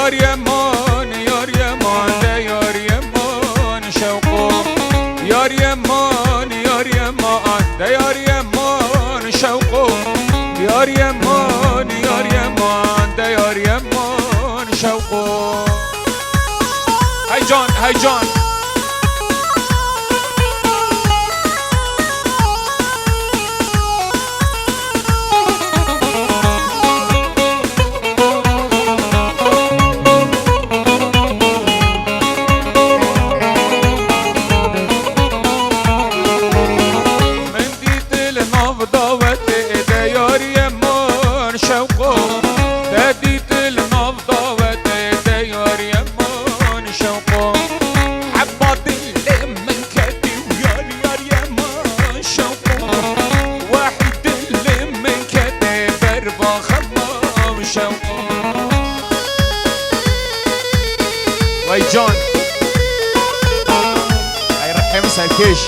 یار یمان یار یمان ده یار یمان شوقو یار یمان یار یمان ده یار یمان شوقو یار یمان یار یمان ده یار یمان شوقو هی جان هی جان وای جان هاي رح يمسها الكيش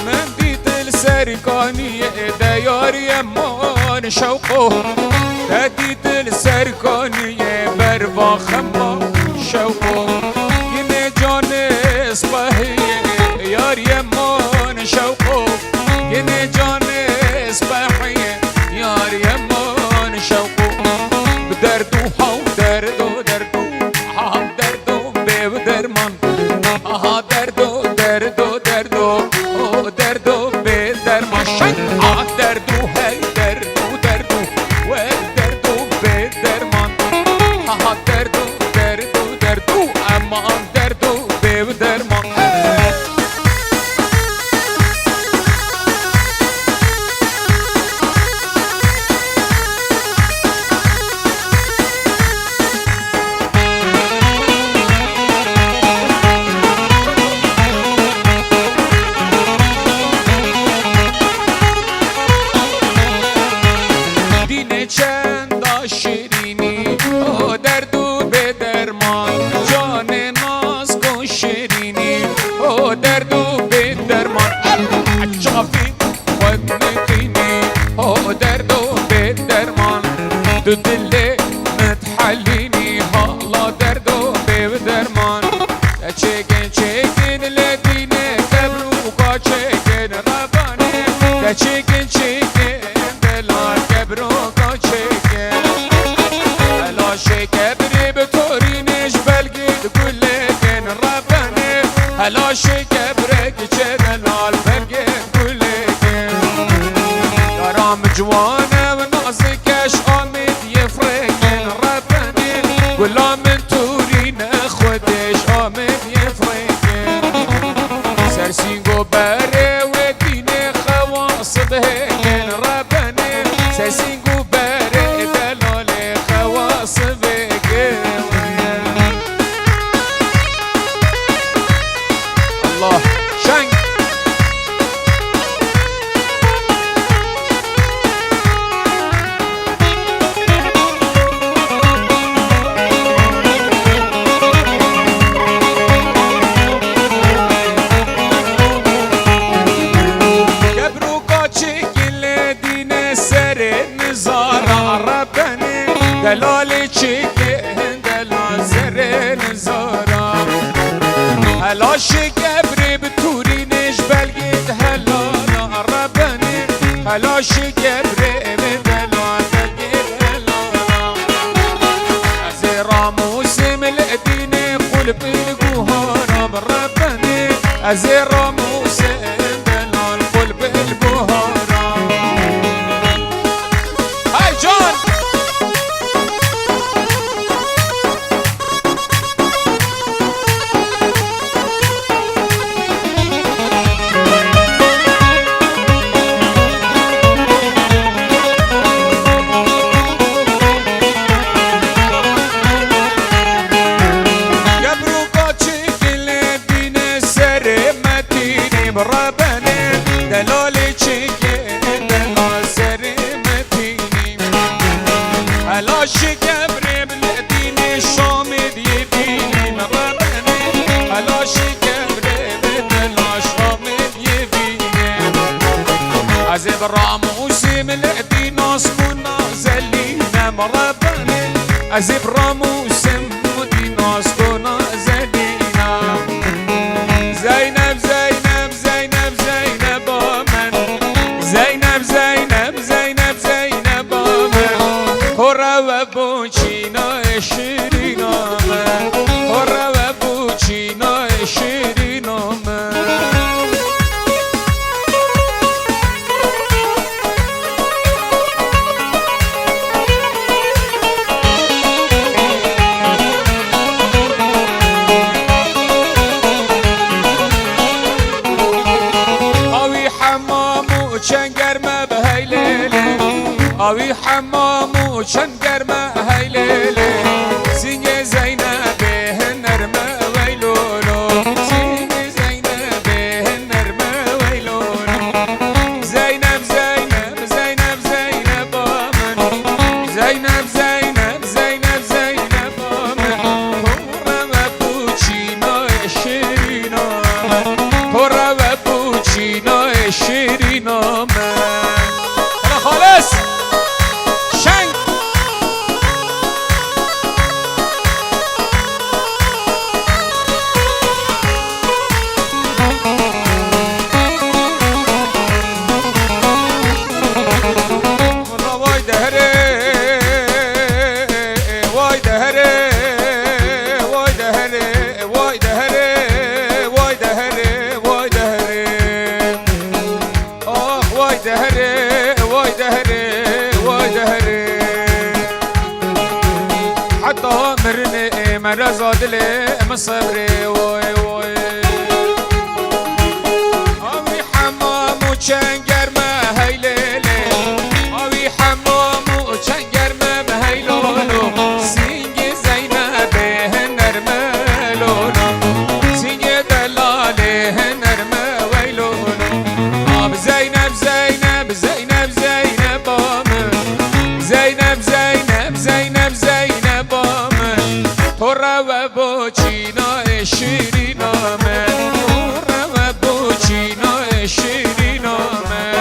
منديت السركانية ده يار يمان شوقه ديت السركانية بربا خما شوقه یار یمان شوقو ینه جان اصبحیه یار یمان شوقو بدردو ها دردو دردو ها دردو به درمان ها دردو دردو دردو او دردو به درمان شن ها دردو هی دردو دردو و دردو به درمان ها دردو دردو دردو اما دردو به درمان شیرینی او دردو به درمان جان ناز کن شیرینی او دردو به درمان اچافی خود نقینی او دردو به درمان دو دل متحلینی حالا دردو به درمان چکن چکن لدینه کبروکا چکن ربانه چکن چکن دلار کبروکا چکن شكبري بتورينيش بلقيت كل كن رباني هلا شكبرك جدلال بلقيت كل كن كرام جوانا ونازكش آمد يفرقن رباني كلا من تورين خودش آمد يفرقن سرسينگو بره وديني خواص بهكن رباني سرسينگو بره دلال خواص الله شنگ گبروکا چکل دین سر نزارا ربنی دلال چکل دلال سر نزارا هلا شکبری بتورینش بلگید هلا ربنی هلا شکبری بدلال بلگید هلا از راموسم الدین قلب الگوهارا بربنی از راموسم دلال قلب الگوهارا های جان ربني دلالي چکه مرباني ازيب راموسم وديناس دونا زدينا زينب زينب زينب زينب آمن زينب زينب زينب زينب آمن هورا و بوچینا شیرین آمن هورا و بوچینا شیرین آمن چنگرمه به هیلیلی آوی حمامو چنگرمه هیلیلی سینگ زینبه نرمه ویلولو سینگ زینبه نرمه ویلولو زینب زینب زینب زینب آمن زینب زینب زینب زینب آمن هورا و بوچینا شیرین آمن هورا و بوچینا شیرین آمن خالص شنگ وای دهره وای دهره وای دهره وای دهره وای دهره وای دهره وای دهره وای دهره وای دهره حتی مرنه مرزا دل مصبره وای وای آوی حمامو چنگرمه هیلیلی آوی حمامو چنگرمه هیلولو سینگ زینبه نرمه لولو سینگ دلاله نرمه ویلولو آب زینب زینب زینب زینب آمن زینب زینب زینب زینب آمن هورا و بوچینا شیرین آمن هورا و بوچینا شیرین آمن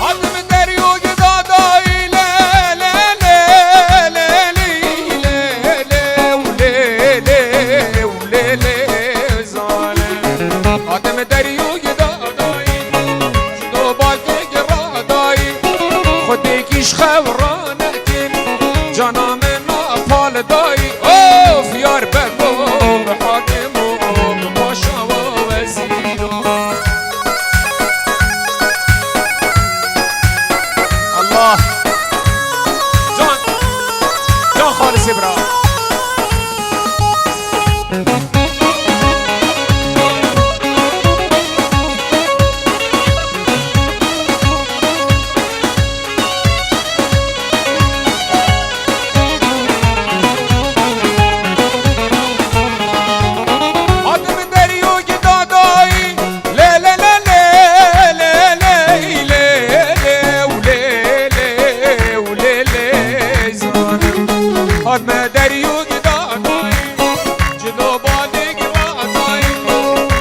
آدم دریوی دادایی لیلی لیلی لیلی لیلی لیلی ظالم آدم دریوی دادایی دو بالک رادایی خودکیش خورانه کن جانم ناپال دایی اوف یار بگو به حاکم و به پاشا و وزیر الله جان جان خالص ابراهیم آدم دریوی دادایی جلو بالک رادایی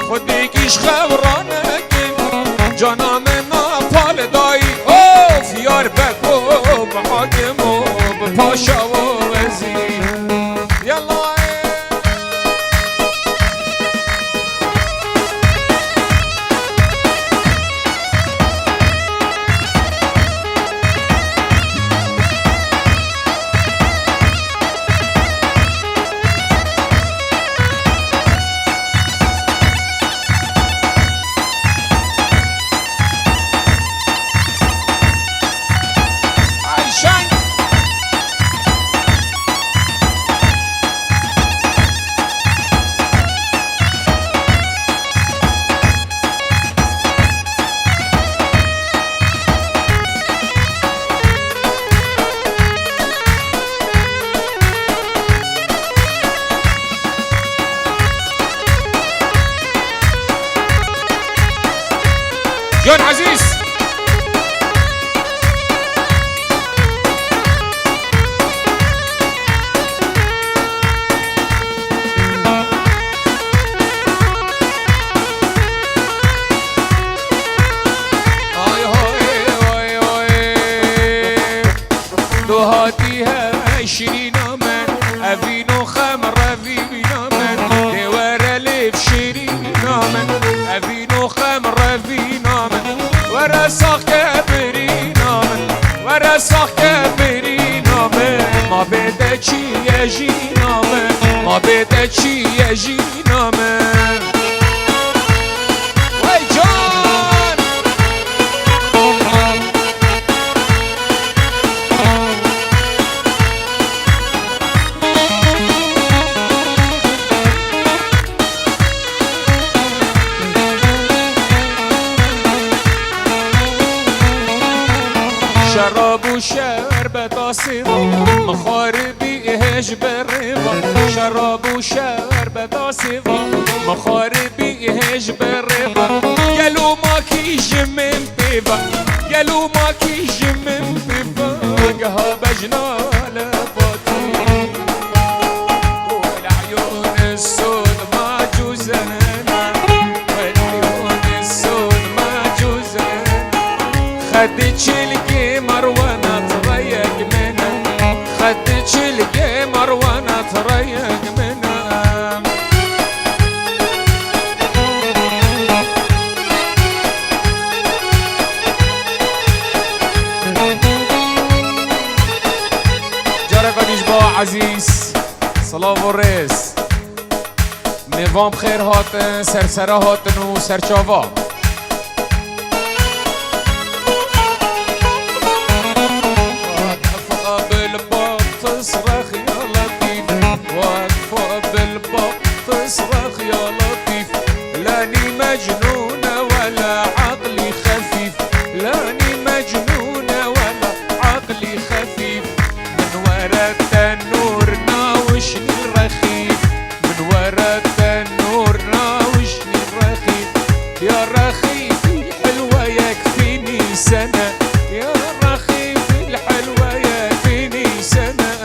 خودکیش خورانه کن جانم ناپال دایی اوف یار بگو به حاکم و به پاشا و وزیر یلا هاتيها 20 من أفينو خمر أفينو من دورة لف 20 من أفينو خمر أفينو من ورا صاح كبرينو من ورا صاح كبرينو من ما بدأ شي يجينا من ما بدأ شي يجينا من وي جان شراب وشربة عصيرة مخاربي إهج بالرضا شراب وشربة عصيرة مخاربي إهج بالرضا قالوا ما كيج من بيبا قالوا ما كيج من بيبا قها بجنال باطي والعيون السود ما جوزنا والعيون السود ما جوزنا خدتش القمر وانا تريق منها خدتش القمر وانا تريق منها جارك قديش با عزيز صلاة والرئيس نظام بخير هاتن سرسره هاتن و سرچاوا تصرخ يا لطيف واقفة بالباب تصرخ يا لطيف لاني مجنونة ولا عقلي خفيف لاني مجنونة ولا عقلي خفيف من ورا التنور ناوشني الرخيف من ورا التنور ناوشني الرخيف يا رخيف الحلوة يكفيني سنة يا رخيف الحلوة يكفيني سنة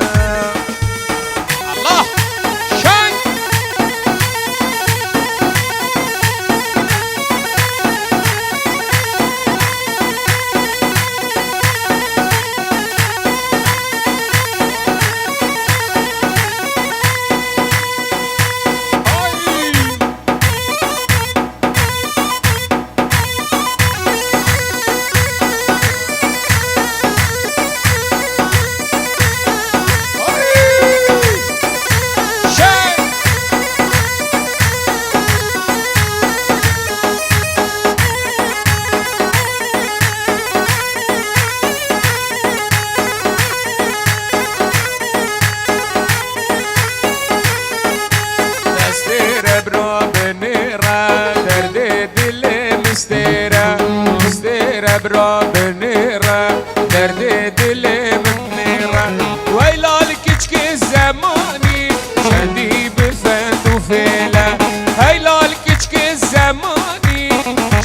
برا بنيرة درد دلي مكنيرة ويلا الكشك الزماني شدي بفند وفيلة هيلا الكشك الزماني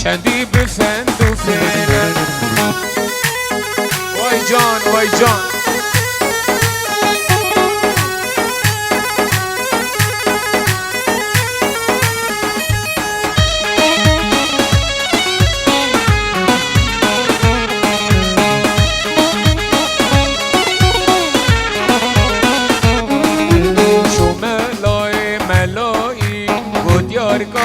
شدي بفند وفيلة واي جان واي جان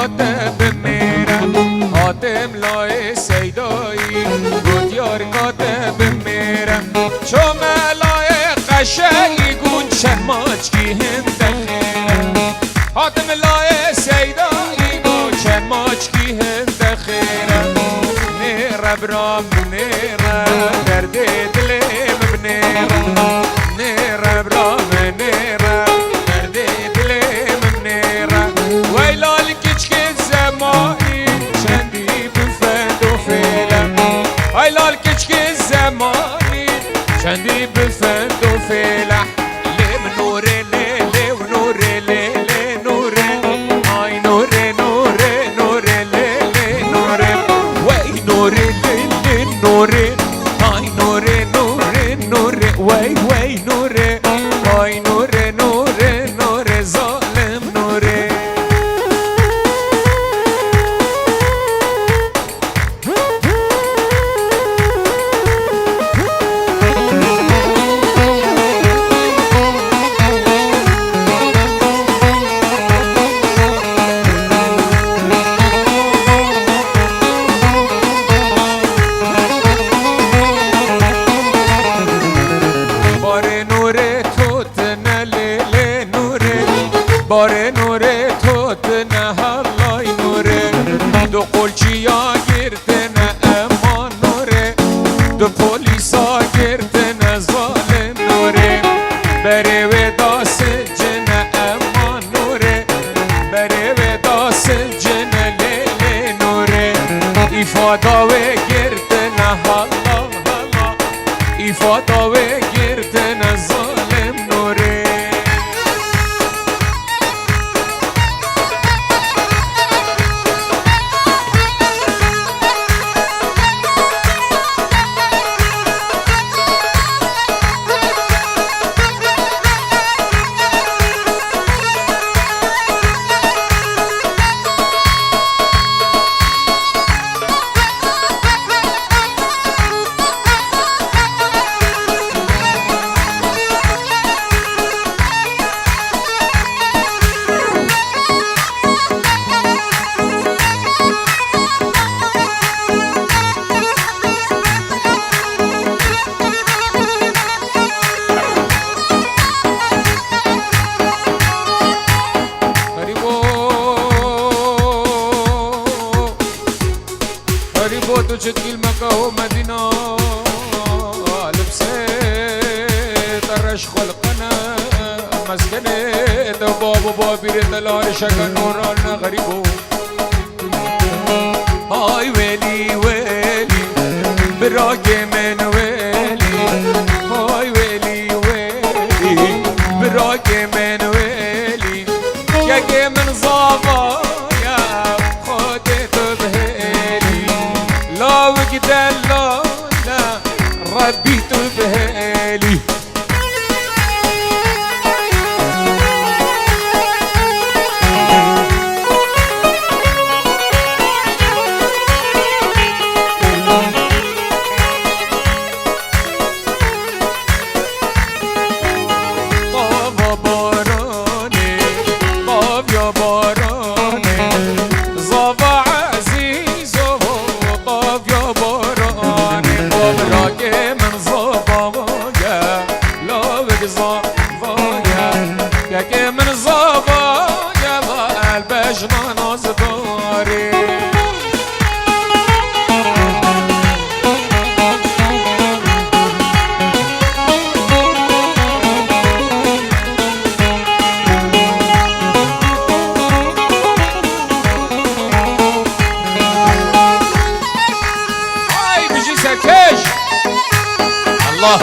كاتب میرم حاتم لای سیدایی بود یار کاتب میرم چو ملای قشنگی گون چرماچ کی هنده خیرم حاتم لای سیدایی گون چرماچ کی هنده خیرم نیره برام نیره درد دلیم بنیره نیره برام نیره درد دلیم بنیره ویلا زماني شندي بفند وفيلة هيلا الكشك الزماني شندي بفند وفيلة ليه من نوري ليه ونوري ليه نوري هاي نوري نوري نوري ليه نوري وي نوري ليه نوري هاي نوري نوري نوري وي نوري هاي نوري نوري نوري ظالم نوري إفادة وقرتنا هلا هلا إفادة وقرتنا ظالم نوري وجد المكة ومدينة لبسي طرش خلقنا مسكنة بابو بابير دلار شكا نورانا غريبو هاي ويلي ويلي براقي من ويلي هاي ويلي ويلي براقي من ويلي يا من صافا يا خدت بهيلي لا وقت لا ربي تبهيلي الله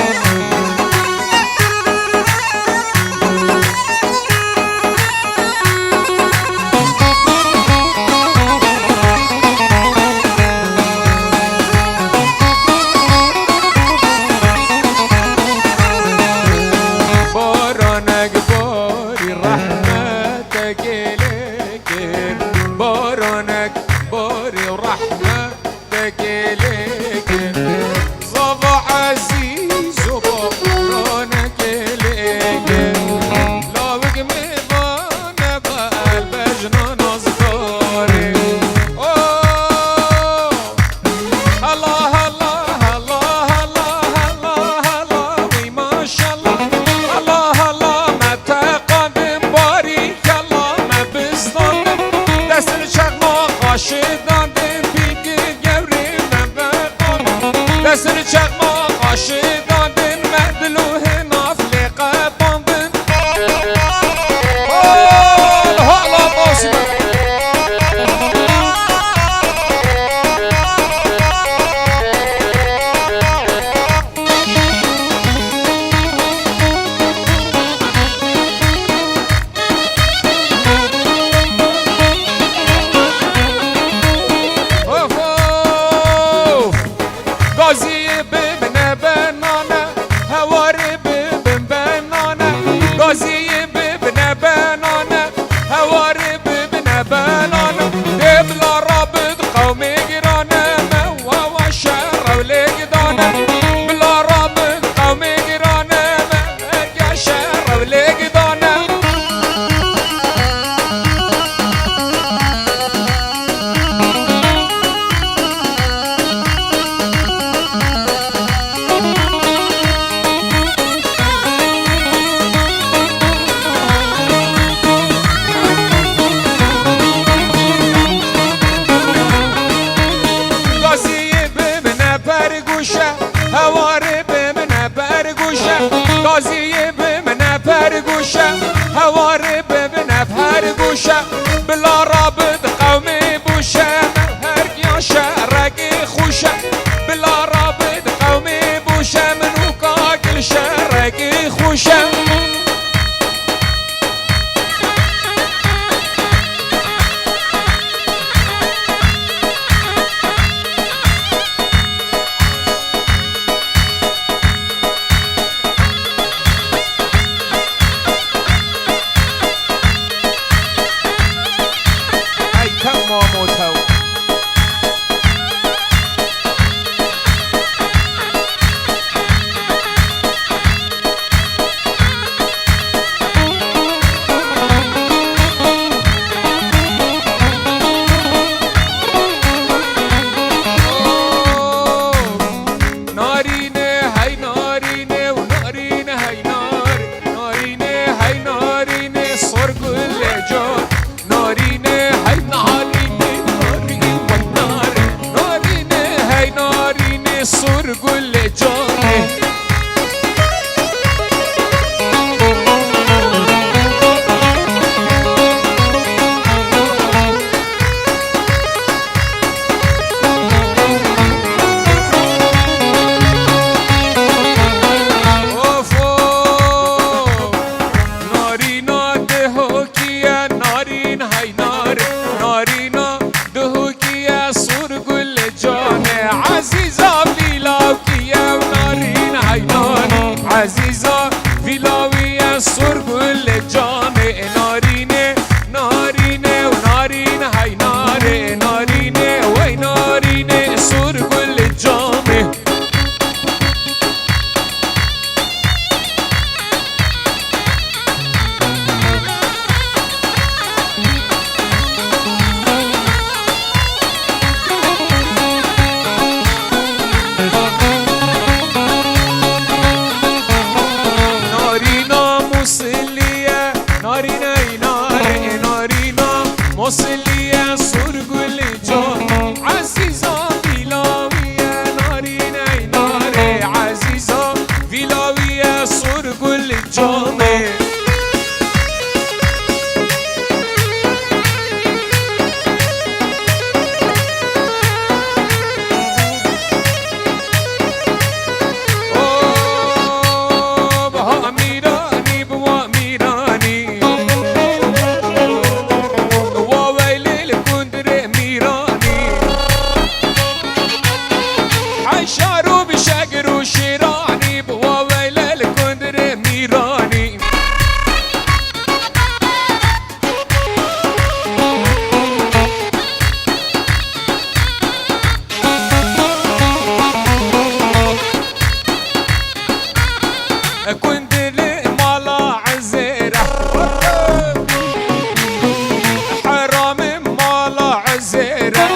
بارانك باري رحمتك إليك بارانك باري ورحمتك إليك صبا عزيز وبارانك إليك لا وقمي بانا قلب جنان أصغاري الله الله الله الله الله الله وما شاء الله الله الله ما تقدم بارك الله ما بزدان دست الشغمة قاشدان بيك جوري ما بقام دست الشغمة قاشدان مدلوه نافل قبان الله قاسم غازي ببن بنانا هواري ببن بنانا غازي ببن بنانا هواري ببن بنانا دبلا رابط قومي جرانا موا وشر ولقدانا بلا رابط قومي جرانا موا شر ولقدانا هواري بمنا برگوشه غازی بمنا برگوشه هواري بمنا برگوشه بلا رابط قومي بوشه هرگی شرقی بروشم ای تمام و تو عزیزا ویلاوی سرگل جانه نارینه نارینه و نارینه های ناره نارینه وی نارینه سرگل جانه موسیقی سرگل جان عزیزا ویلاوی نارینه ناره عزیزا ویلاوی سرگل جانه شارو بشقر و شیرانی بوا ویل الکندر میرانی كندر مالا عزيرة حرام مالا عزيرة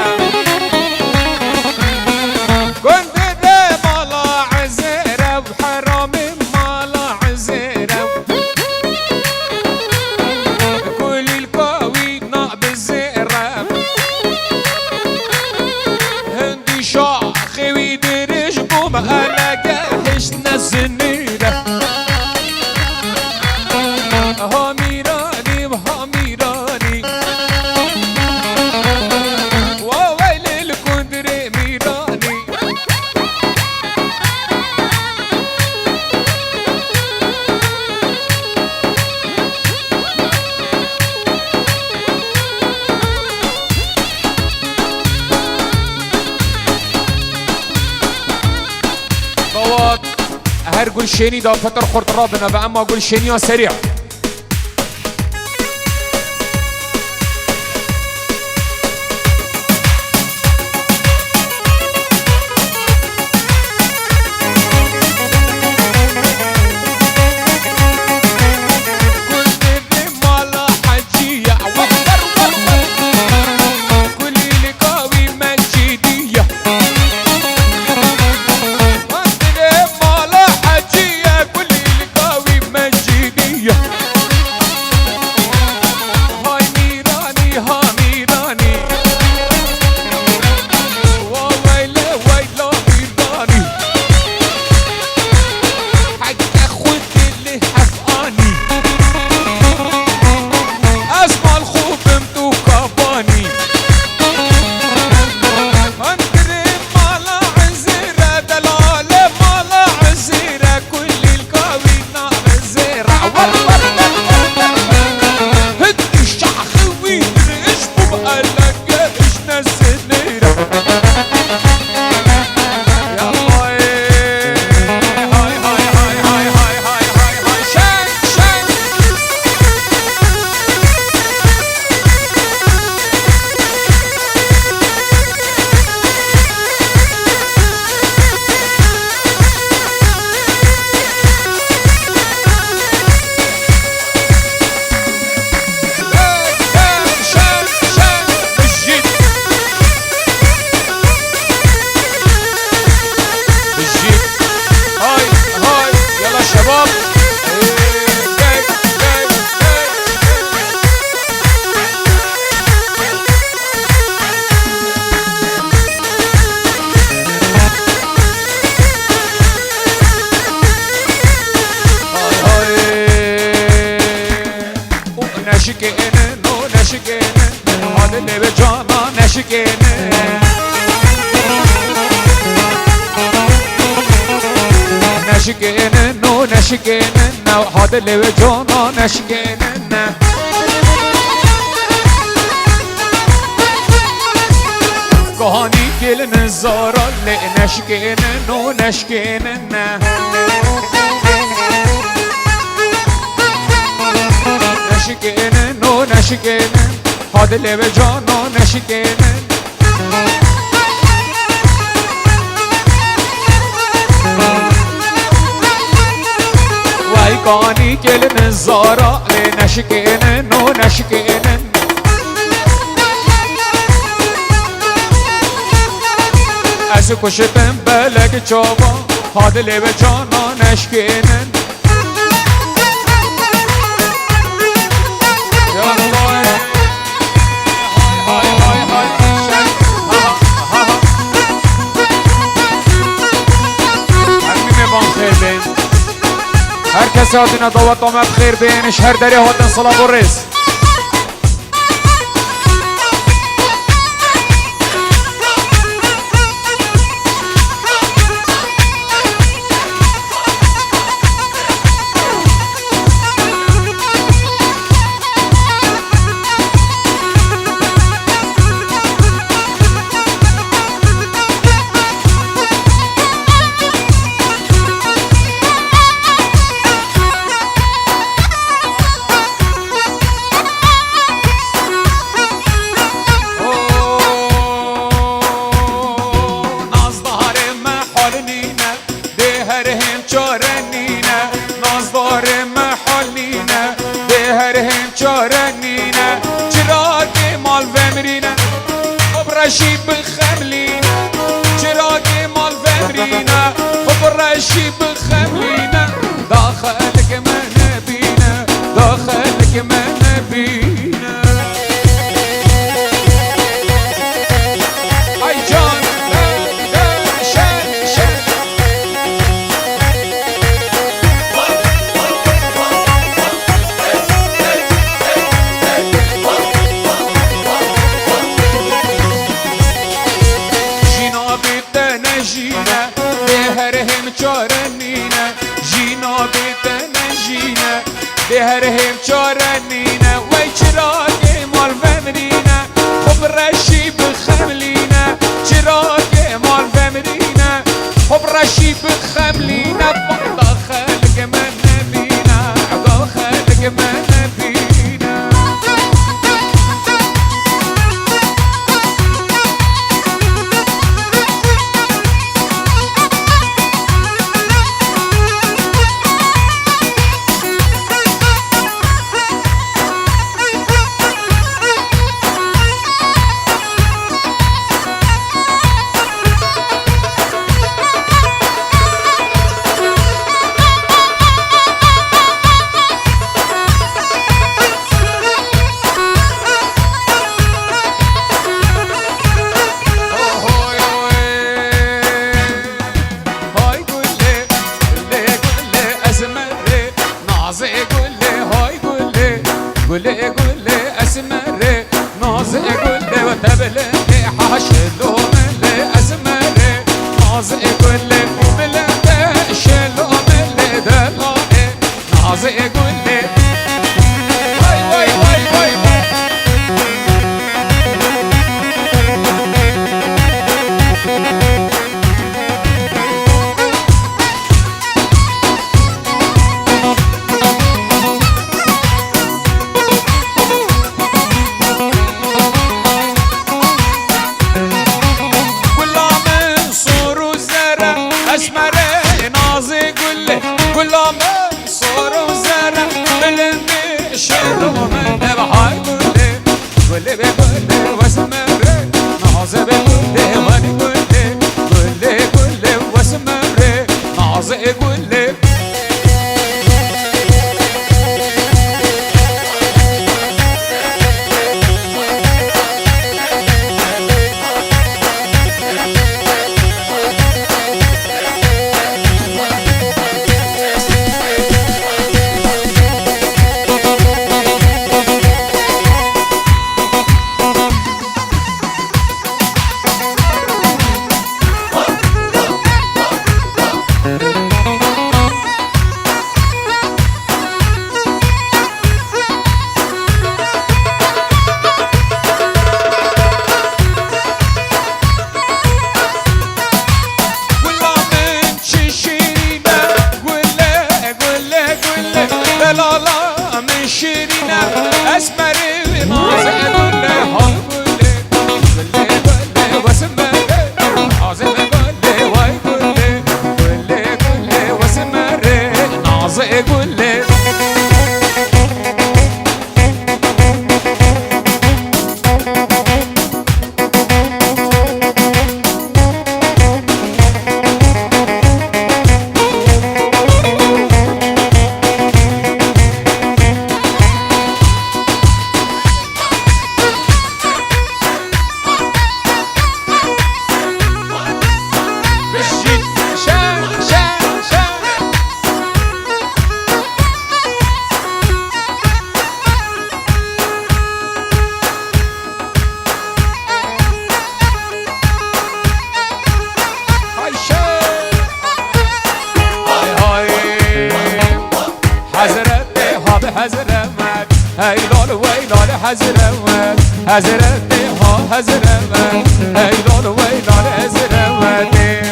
أنا قاحش نزنيرة ها ميراني وها ميراني وويل الكندر ميراني هر گل شینی دا فتر خورد را بنا و اما گل شینی ها سریع Yeah. نشكيننا وهذا اللي وجونا نشكيننا كهاني كل نزارة اللي نشكيننا ونشكيننا نشكيننا ونشكيننا هذا اللي وجونا نشكيننا كاني كل نزارة نشكينن ونشكينن از کشتن بلک چابا هاد لیب جانا نشکینن هر کسی هاتینا دعوت آمد خیر بینش هر دری هاتن صلاح و رز رشید بخملینا چراغ مال فمرینا خب رشید بخملینا داخل که من نبینه داخل که من نبینه ای جان هر هم چارنینه وی چراغ مال فمرینه خب رشی بخملینه چراغ مال فمرینه خب رشی بخملینه داخل که من نبینه داخل که من نبینه قولي قولي اسمري نازي قولي وتبلي حاشلو ملي اسمري نازي قولي بلدي شلو ملي دلاني نازي قولي واي واي واي واي حزروت حزرتي ها حزروت هيلول ويلال حزروتي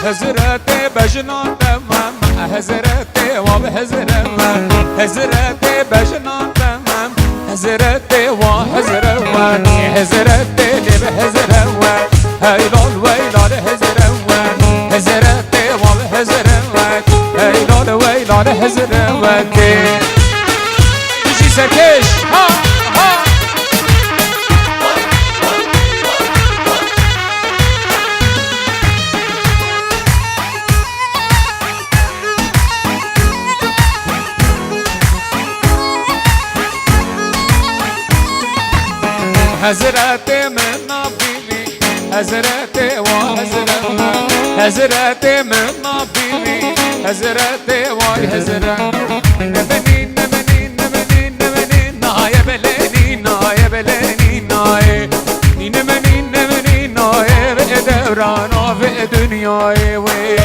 هزرتي بجنان تمام هزرتي وبهزرمان هزرتي بجنان تمام هزرتي وهزرواني هزرتي لبهزروان هيلول ويلال هزروان هزرتي وبهزروان هيلول ويلال هزرواني بيجي سركش ها ها هزرتي من نبيني هزرتي وهزرتي هزرتي من نبيني هزرتي وهزرتي نبني نبني نبني نبني نايا بلاني نايا بلاني نايا نبني نبني نايا بدورانا في دنياي وي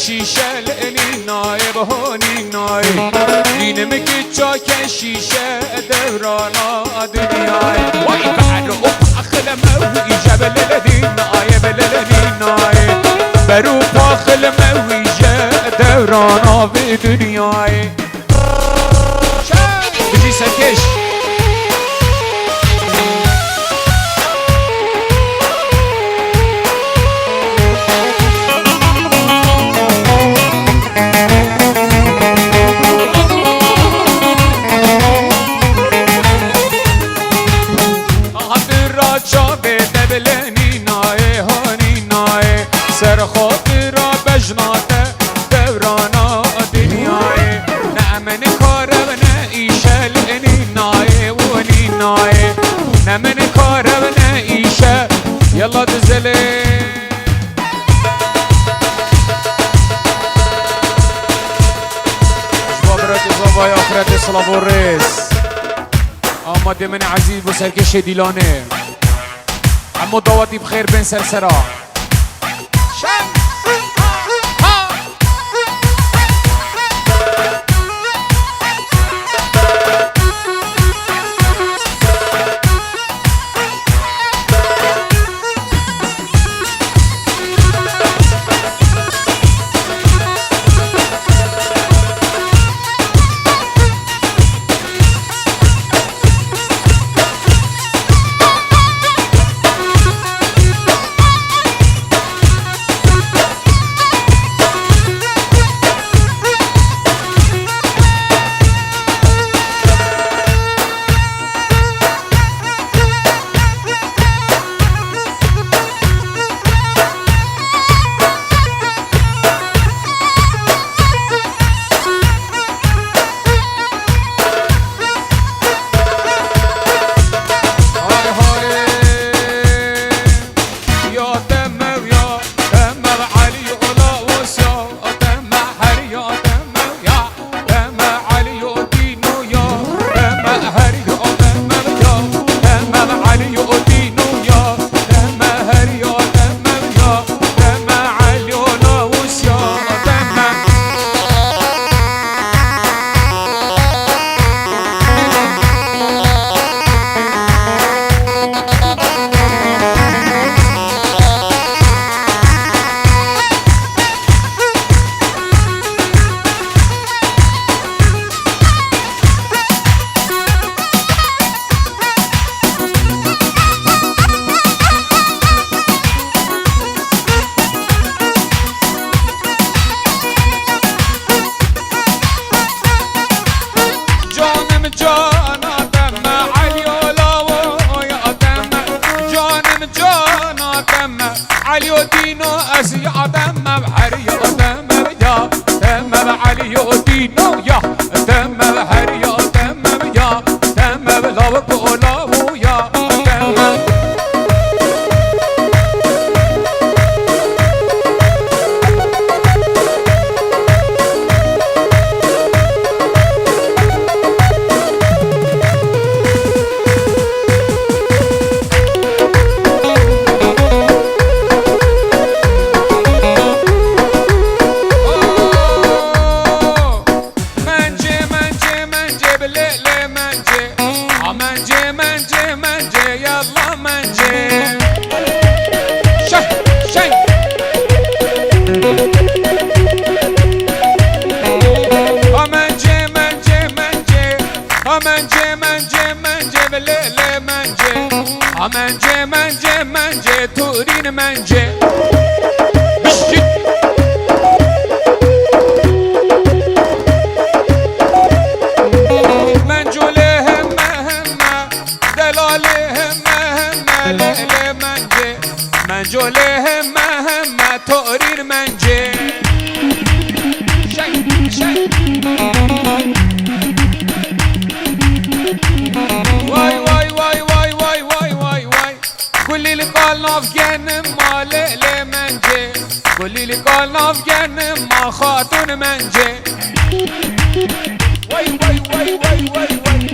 شیشه لعنی نایب هونی نای نینم که چاک شیشه دورانا دنیای وای بعد اخل موی جبل لدی نایب لدی نای برو اخل موی دورانا به دنیای بجی سرکش سر خاطر بجناته دورانا دنیای نمن کارم نعیشه لعنی نای ونی نای نمن کارم نعیشه یلا دزله جبابرت زبای آخرت صلاب و رس آماده من عزیز و سرکش دیلانه اما دعواتی بخیر بین سرسرا منجه منجه منجه تورين منجه منجوله همه همه دلاله همه همه ليلة منجه منجوله همه همه تورين منجه شي شي واي واي واي واي واي واي واي واي كل اللي قال نافجن ما ليلة منجه كل اللي قال نافجن ما خاتون منجه واي واي واي واي واي واي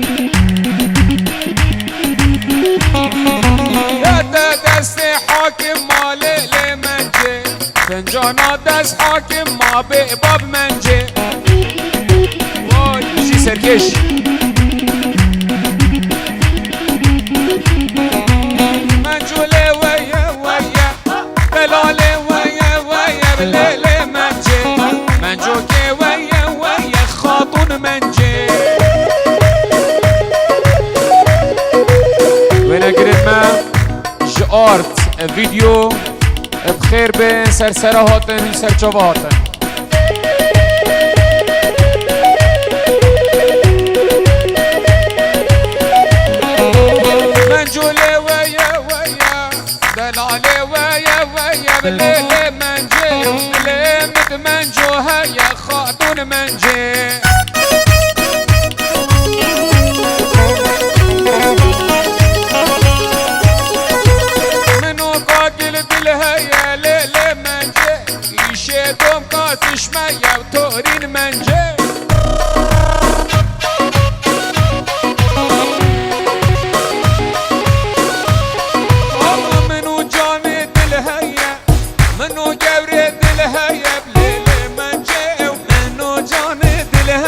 يا دست حاكم ما ليلة منجه فنجانا دست حاكم ما باب منجه واي شي سركش منجوله ويا ويا بلاله ويا ويا بليلة منجه منجوكي ويا ويا خاطون منجه وين قريت ما جارت فيديو بخير بين سرسره هاتن سرچاوه هاتن منجوله ويا ويا دلاله ويا ويا بليلة منجه بليمت منجوها يا خاتون منجه منو قاقل دلها يا ليلة منجه يشيدهم قاتش ميا وتورين منجه منو جاني دلها يا منو قوري دلها يا بليلة منجه ومنو جاني دلها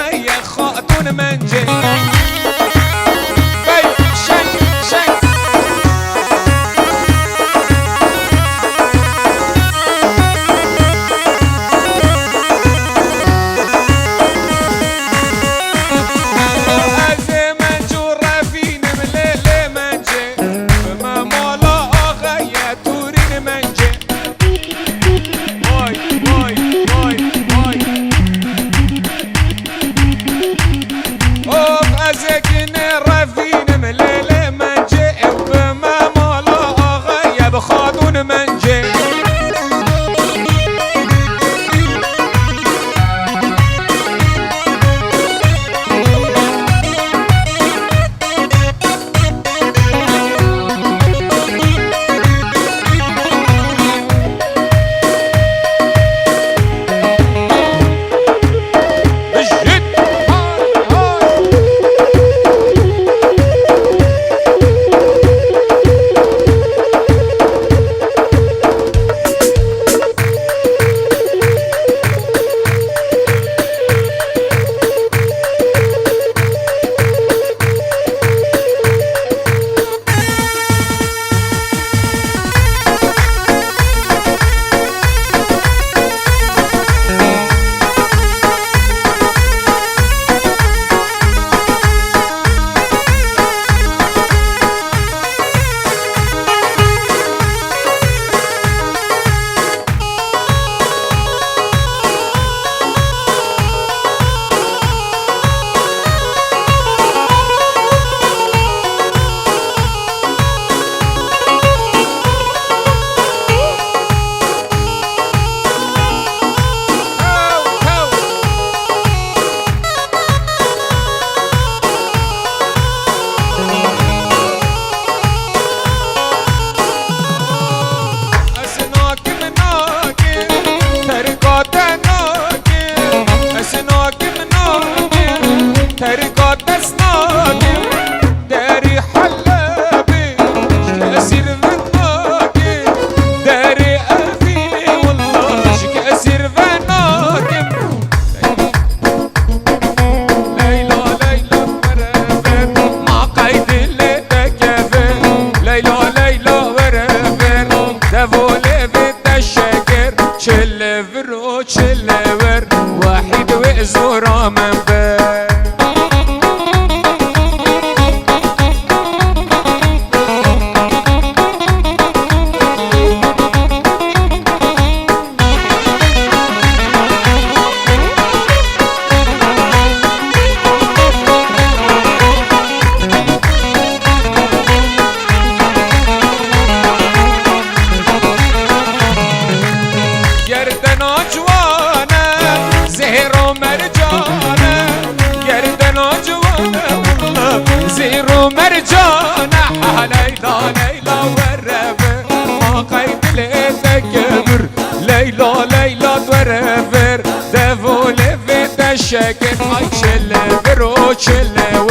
ليلى ليلى تورفر دفول في دشكت هاي شلة برو شلة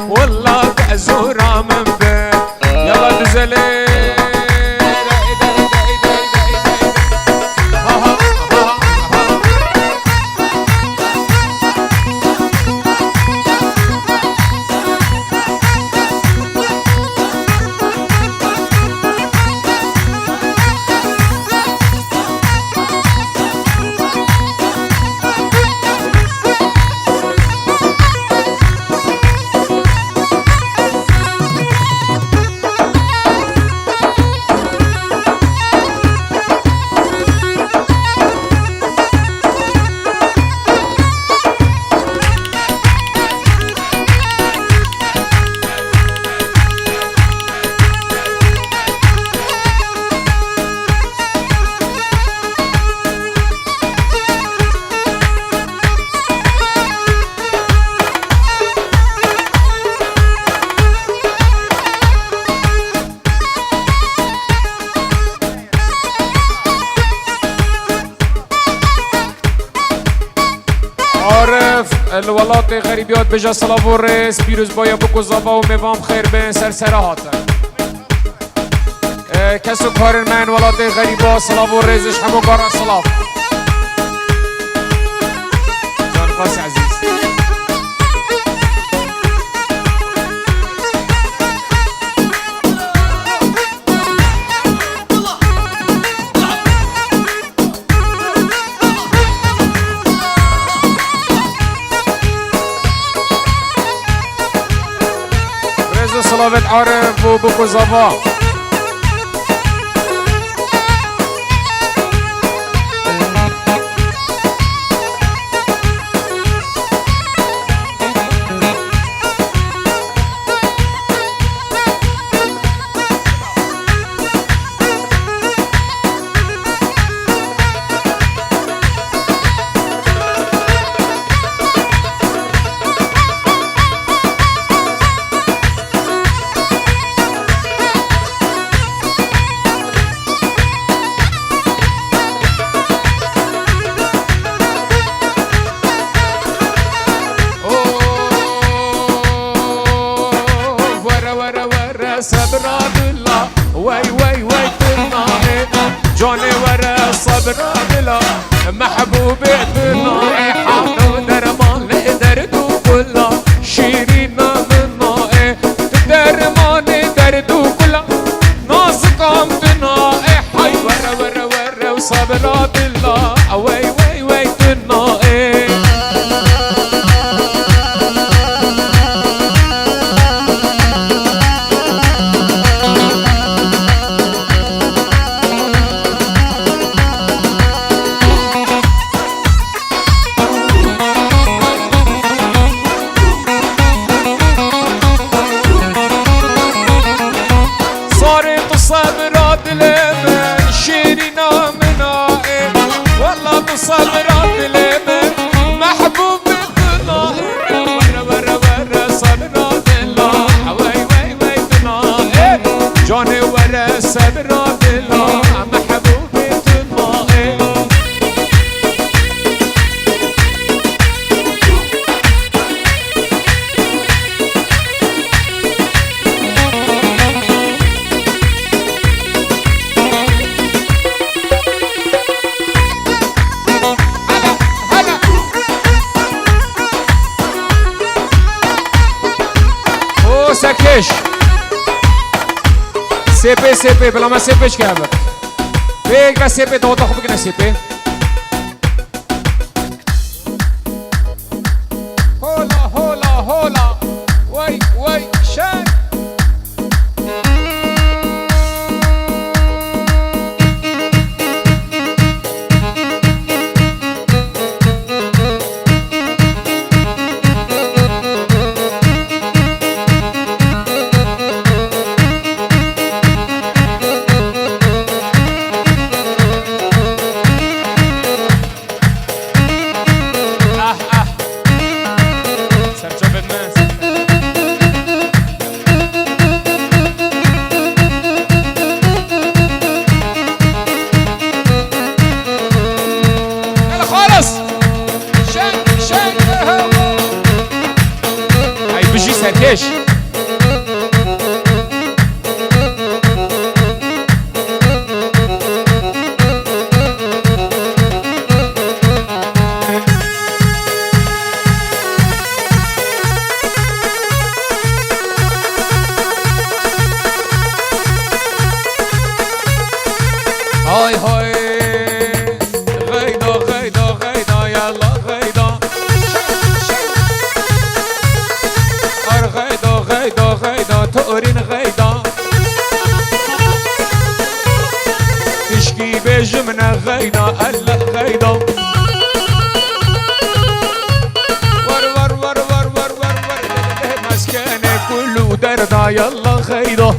والله تعزورة من بير يلا دزلي الولاط غریبیات بجا صلاف و رس پیروز بایا بکو زاوا و میوام خیر بین سرسره هاتن کسو کارن من ولاط غریبا صلاف و رزش همو کارن صلاف جان قاس عزیز صلابت عارف وبكو زفا صبر بالله وي وي وي تناي جوني ورا صبر بالله محبوبي تناي حاطو درمان لدردو كله شيرينا مناي درماني دردو كله نازكم تناي حي ورا ورا ورا وصبر بالله وي وي وي تناي صبرات لمن شيرينا منائي والله صبرات لمن محبوب بنائي ورا ورا ورا صبرات الله وي وي وي بنائي جوني ورا صبرات الله محبوب بنائي سكش سيبي سيبي بلا ما سيبيش كامل بيك بس سيبي تو تاخذ بك سيبي هولا هولا هولا وي وي شاي Sergio Bennes هاي هاي غيدا غيدا غيدا يلا غيدا ار غيدا غيدا غيدا تورين غيدا تشكي بجمنا غيدا ألا غيدا ور ور ور ور ور ور ور مسكانه كله دردا يلا غيدا